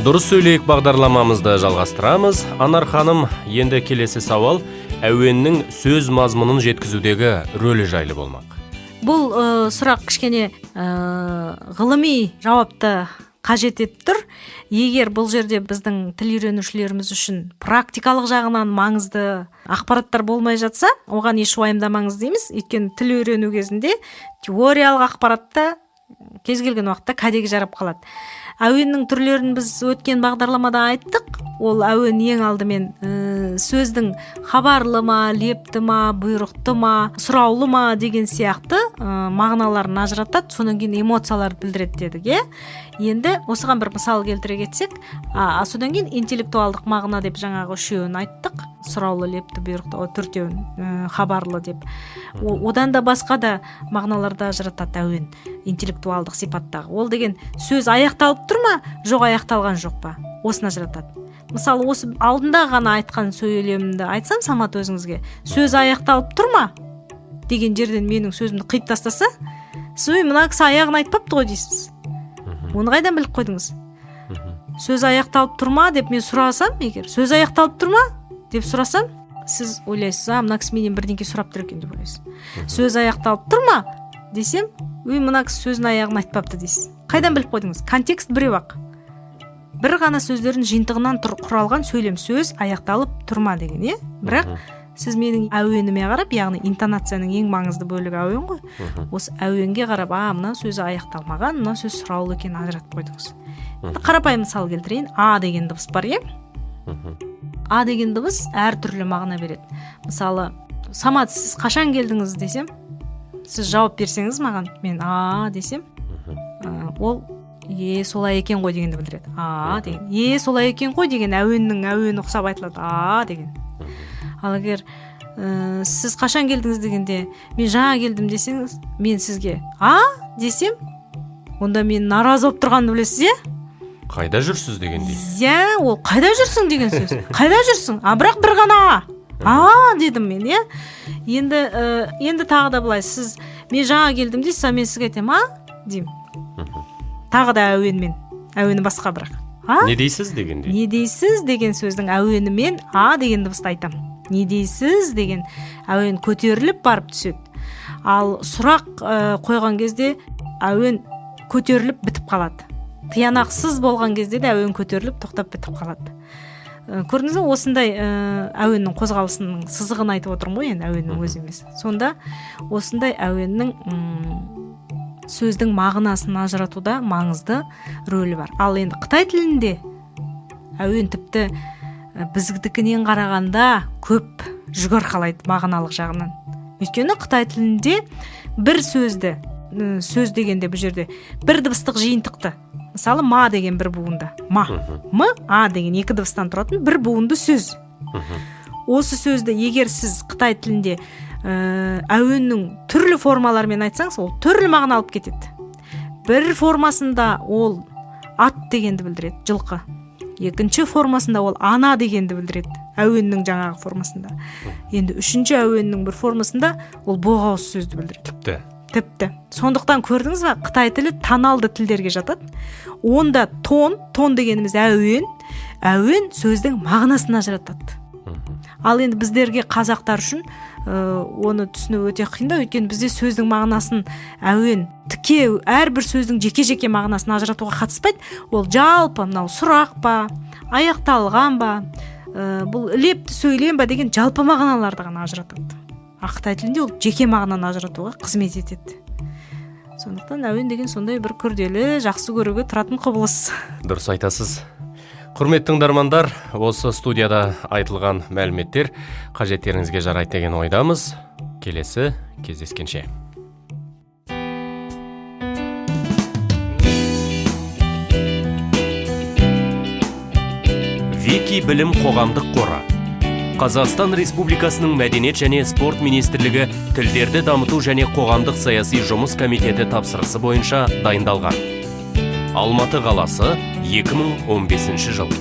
Дұрыс сөйлейік бағдарламамызды жалғастырамыз. Анар ханым, енді келесі сауал әуеннің сөз мазмұнын жеткізудегі рөлі жайлы болмақ. Бұл сұрақ кішкене ғылыми жауапты қажет етіп тұр. Егер бұл жерде біздің тіл үйренушілеріміз үшін практикалық жағынан маңызды ақпараттар болмай жатса, оған еш уайымдамаңыз дейміз. Өйткені тіл үйрену кезінде теориялық ақпаратта кез келген уақытта кәдеге жарап қалады. Әуеннің түрлерін біз өткен бағдарламада айттық. Ол әуен ең алдымен сөздің хабарлы ма, лепті ма, бұйрықты ма, сұраулы ма деген сияқты мағыналарын ажыратады, содан кейін эмоциялар білдіреді дедік. Енді осыған бір мысал келтіре кетсек, содан кейін интеллектуалдық мағына деп жаңағы үшеуін айттық. Сұраулы, лепті, бұйрықты, төртеуін хабарлы деп. Одан да басқа да мағыналарды ажыратады әуен интеллектуалдық сипаттағы. Ол деген сөз аяқталып тұр ма, жоқ аяқталған жоқ па? Осыны ажыратады. Мысалы, осы алдында ғана айтқан сөйлемімді айтсам, Самат өзіңізге, сөз аяқталып тұр ма деген жерден менің сөзімді қиып тастаса, сіз мына кісі аяғын айтпапты ғой дейсіз. Оны қайдан біліп қойдыңыз? Сөз аяқталып тұр ма деп мен сұрасам, егер сөз аяқталып тұр ма деп сұрасам, сіз ойлайсыз, мына кісі менен бірдеңке сұрап тұр екен деп ойлайсыз. Сөз аяқталып тұр ма десем, мына кісі сөздің аяғын айтпапты дейсіз. Қайдан біліп қойдыңыз? Контекст біреу-ақ. Бір ғана сөздердің жиынтығынан құралған сөйлем сөз аяқталып тұрма деген, Бірақ сіз менің әуеніме қарап, яғни интонацияның ең маңызды бөлігі әуен ғой. Осы әуенге қарап, мына сөзі аяқталмаған, мына сөз сұраулы екенін ажыратып қойдыңыз. Қарапайым мысал келтірейін. А деген дыбыс бар, А деген дыбыс әртүрлі мағына береді. Мысалы, Самат, сіз қашан келдіңіз десем, сіз жауап берсеңіз маған, мен десем, ол солай екен ғой дегенді білдіреді. Деген. Солай екен ғой деген әуені ұқсап айтылады. Деген. Ал егер сіз қашан келдіңіз дегенде, мен жаңа келдім десеңіз, мен сізге десем, онда мен наразы болып тұрғанды білесіз, Қайда жүрсіз дегендей. Ол қайда жүрсің деген сөз. Қайда жүрсің? Бірақ бір ғана дедім мен, Енді тағы да былай, сіз мен жаңа келдім дейсіз, мен сізге айтам, деймін. Тағы да әуені басқа бірақ. Не дейсіз дегендей. Не дейсіз деген сөздің әуенімен деген дыбысты айтам. Не дейсіз деген әуен көтеріліп барып түседі. Ал сұрақ қойған кезде әуен көтеріліп бітіп қалады. Тиянақсыз болған кезде де әуен көтеріліп тоқтап бітіп қалады. Көрдіңіз бе, осындай әуеннің қозғалысының сызығын айтып отырмын ғой, енді әуеннің өзі емес. Сонда осындай әуеннің сөздің мағынасын ажыратуда маңызды рөлі бар. Ал енді Қытай тілінде әуен тіпті біздікінен қарағанда көп жүгір қалайды мағыналық жағынан. Өйткені Қытай тілінде бір сөз дегенде бұл жерде бір дыбыстық жиынтықты. Мысалы, ма деген бір буынды. Деген екі дыбыстан тұратын бір буынды сөз. Осы сөзді егер сіз Қытай тілінде әуеннің түрлі формаларымен айтсаңыз, ол түрлі мағына алып кетеді. Бір формасында ол ат дегенді білдіреді, жылқы. Екінші формасында ол ана дегенді білдіреді, әуеннің жаңағы формасында. Енді үшінші әуеннің бір формасында ол боғауыз сөзді білдіреді. Тіпті. Сондықтан көрдіңіз бе, Қытай тілі тоналды тілдерге жатады. Онда тон дегеніміз әуен сөздің мағынасын ажыратады. Ал енді біздерге қазақтар үшін оны түсіну өте қиын, өйткені бізде сөздің мағынасын әуен әрбір сөздің жеке-жеке мағынасын ажыратуға қатыспайды. Ол жалпы мынау сұрақ па, аяқталған ба, бұл лепті сөйлем ба деген жалпы мағыналарды ғана ажыратады. Қытай тілінде ол жеке мағынаны ажыратуға қызмет етеді. Сондықтан әуен деген сондай бір күрделі, жақсы көруге тұратын құбылыс. Дұрыс айтасыз. Құрметті тыңдармандар, осы студияда айтылған мәліметтер қажеттеріңізге жарайды деген ойдамыз. Келесі кездескенше. Вики білім қоғамдық қоры. Қазақстан Республикасының Мәдениет және спорт министрлігі тілдерді дамыту және қоғамдық саяси жұмыс комитеті тапсырысы бойынша дайындалған. Алматы қаласы 2015 жыл.